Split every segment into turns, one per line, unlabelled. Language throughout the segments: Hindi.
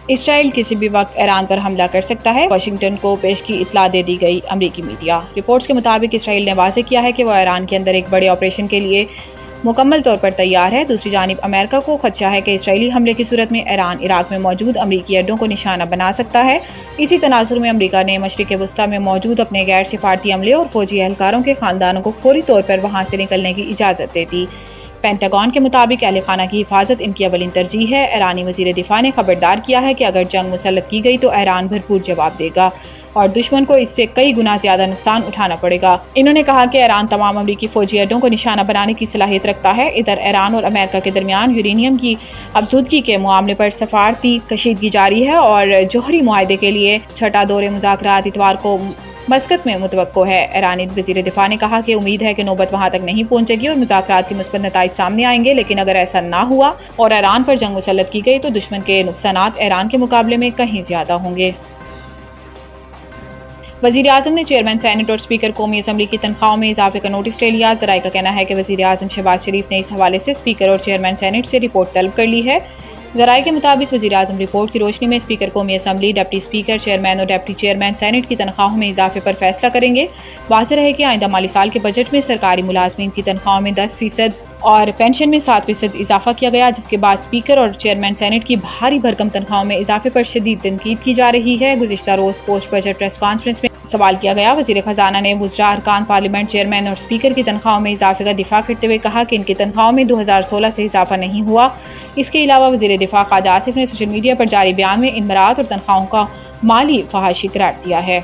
इसराइल किसी भी वक्त ईरान पर हमला कर सकता है, वाशिंगटन को पेश की इत्तला दे दी गई अमरीकी मीडिया। रिपोर्ट्स के मुताबिक इसराइल ने वाज़ेह किया है कि वह ईरान के अंदर एक बड़े ऑपरेशन के लिए मुकम्मल तौर पर तैयार है। दूसरी जानिब अमेरिका को खदशा है कि इसराइली हमले की सूरत में ईरान इराक में मौजूद अमरीकी अड्डों को निशाना बना सकता है। इसी तनाजुर में अमरीका ने मशरिक़ वस्ता में मौजूद अपने गैर सिफारती अमले और फौजी एहलकारों के खानदानों को फौरी तौर पर वहाँ से निकलने की इजाज़त दे दी। पेंटागन के मुताबिक अहल खाना की हिफाजत इनकी अवलिन तरजीह है। ईरानी वज़ीर दिफा ने खबरदार किया है कि अगर जंग मुसल्लत की गई तो ईरान भरपूर जवाब देगा और दुश्मन को इससे कई गुना ज्यादा नुकसान उठाना पड़ेगा। इन्होंने कहा कि ईरान तमाम अमरीकी फौजी अड्डों को निशाना बनाने की सलाहियत रखता है। इधर ईरान और अमेरिका के दरमियान यूरेनियम की अफजूदगी के मामले पर सफारती कशीदगी जारी है और जौहरी मुआहदे के लिए छठा दौरे मुज़ाकरात इतवार को मस्कत में मुतवक्को है। ईरानी वज़ीर दिफा ने कहा कि उम्मीद है कि नौबत वहां तक नहीं पहुंचेगी और मुज़ाकरात के मुस्बत नताइज सामने आएंगे, लेकिन अगर ऐसा ना हुआ और ईरान पर जंग मुसल्लत की गई तो दुश्मन के नुकसानात ईरान के मुकाबले में कहीं ज्यादा होंगे। वज़ीर आज़म ने चेयरमैन सेनेट और स्पीकर कौमी असम्बली की तनख्वाहों में इजाफे का नोटिस ले लिया। ज़राए का कहना है कि वज़ीर आज़म शहबाज शरीफ ने इस हवाले से स्पीकर और चेयरमैन सेनेट से रिपोर्ट तलब कर ली है। ज़राए के मुताबिक वज़ीर आज़म रिपोर्ट की रोशनी में स्पीकर कौमी असम्बली, डिप्टी स्पीकर, चेयरमैन और डिप्टी चेयरमैन सेनेट की तनख्वाहों में इजाफे पर फैसला करेंगे। वाज़ेह रहे कि आइंदा माली साल के बजट में सरकारी मुलाजमीन की तनख्वाहों में 10% और पेंशन में 7% इजाफा किया गया, जिसके बाद स्पीकर और चेयरमैन सेनेट की भारी भरकम तनख्वाहों में इजाफे पर शदीद तनकीद की जा रही है। गुज़िश्ता रोज़ पोस्ट बजट प्रेस कॉन्फ्रेंस में सवाल किया गया। वज़ीर ख़जाना ने वुज़रा, अरकान पार्लियामेंट, चेयरमैन और स्पीकर की तनख्वाहों में इजाफे का दिफा करते हुए कहा कि इनकी तनख्वाहों में 2016 से इजाफा नहीं हुआ। इसके अलावा वज़ीर दिफा ख्वाजा आसिफ ने सोशल मीडिया पर जारी बयान में इन बरात और तनख्वाहों का माली फहाशी करार दिया है।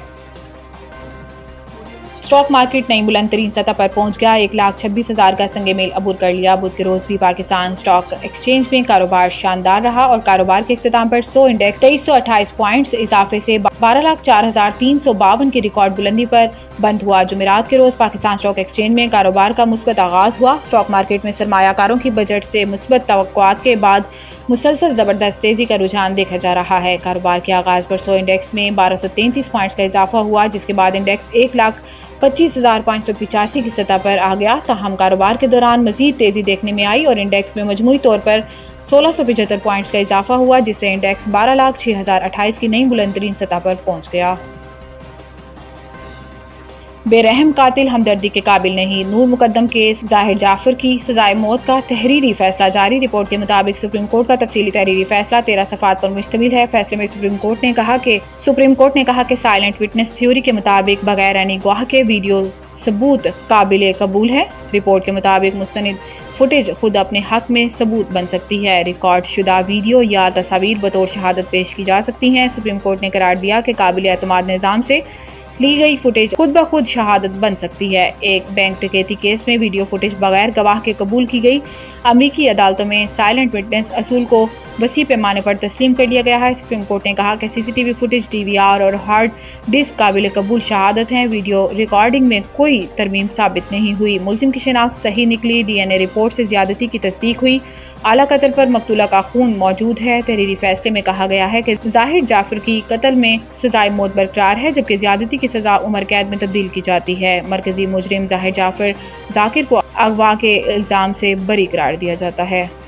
स्टॉक मार्केट नई बुलंद तरीन सतह पर पहुंच गया। 1,26,000 का संगे मेल अबूर कर लिया। बुध के रोज भी पाकिस्तान स्टॉक एक्सचेंज में कारोबार शानदार रहा और कारोबार के इख्तिताम पर 100 इंडेक्स 2328 पॉइंट्स इजाफे से 12,04,352 की रिकॉर्ड बुलंदी पर बंद हुआ। जुमेरात के रोज पाकिस्तान स्टॉक एक्सचेंज में कारोबार का मुस्बत आगाज हुआ। स्टॉक मार्केट में सरमायाकारों की बजट से मुस्बत तवक्कुआत के बाद मुसलसल जबरदस्त तेजी का रुझान देखा जा रहा है। कारोबार के आगाज पर 100 इंडेक्स में 1233 पॉइंट्स का इजाफा हुआ, जिसके बाद इंडेक्स 1,25,585 की सतह पर आ गया। ताहम कारोबार के दौरान मजीद तेजी देखने में आई और इंडेक्स में मजमूई तौर पर 1675 पॉइंट्स का इजाफा हुआ, जिससे इंडेक्स 12,06,028 की नई बुलंद तरीन सतह पर पहुंच गया। बेरहम कातिल हमदर्दी के काबिल नहीं, नूर मुकद्दम केस, जाहिर जाफर की सजाए मौत का तहरीरी फैसला जारी। रिपोर्ट के मुताबिक सुप्रीम कोर्ट का तफसीली तहरीरी फैसला 13 सफ़ात पर मुश्तमिल है। फैसले में सुप्रीम कोर्ट ने कहा कि साइलेंट विटनेस थ्योरी के मुताबिक बगैर ऐनी गवाह के वीडियो सबूत काबिल कबूल है। रिपोर्ट के मुताबिक मुस्तनिद फुटेज खुद अपने हक में सबूत बन सकती है। रिकॉर्ड शुदा वीडियो या तस्वीर बतौर शहादत पेश की जा सकती हैं। सुप्रीम कोर्ट ने करार दिया कि काबिल एतमाद निज़ाम से ली गई फुटेज खुद ब खुद शहादत बन सकती है। एक बैंक डकैती केस में वीडियो फुटेज बगैर गवाह के कबूल की गई। अमरीकी अदालतों में साइलेंट विटनेस असूल को वसी पैमाने पर तस्लीम कर लिया गया है। सुप्रीम कोर्ट ने कहा कि CCTV फुटेज, DVR और हार्ड डिस्क काबिल कबूल शहादत हैं। वीडियो रिकॉर्डिंग में कोई तरमीम साबित नहीं हुई। मुलजिम की शिनाख्त सही निकली। DNA रिपोर्ट से ज्यादती की तस्दीक हुई। आला कत्ल पर मकतूला का खून मौजूद है। तहरीरी फैसले में कहा गया है कि जाहिर जाफर की कत्ल में सजाए मौत बरकरार है, जबकि ज्यादती की सजा उम्र कैद में तब्दील की जाती है। मरकजी मुजरिम जाहिर जाफर जाकिर को अगवा के इल्जाम से बरी करार दिया जाता है।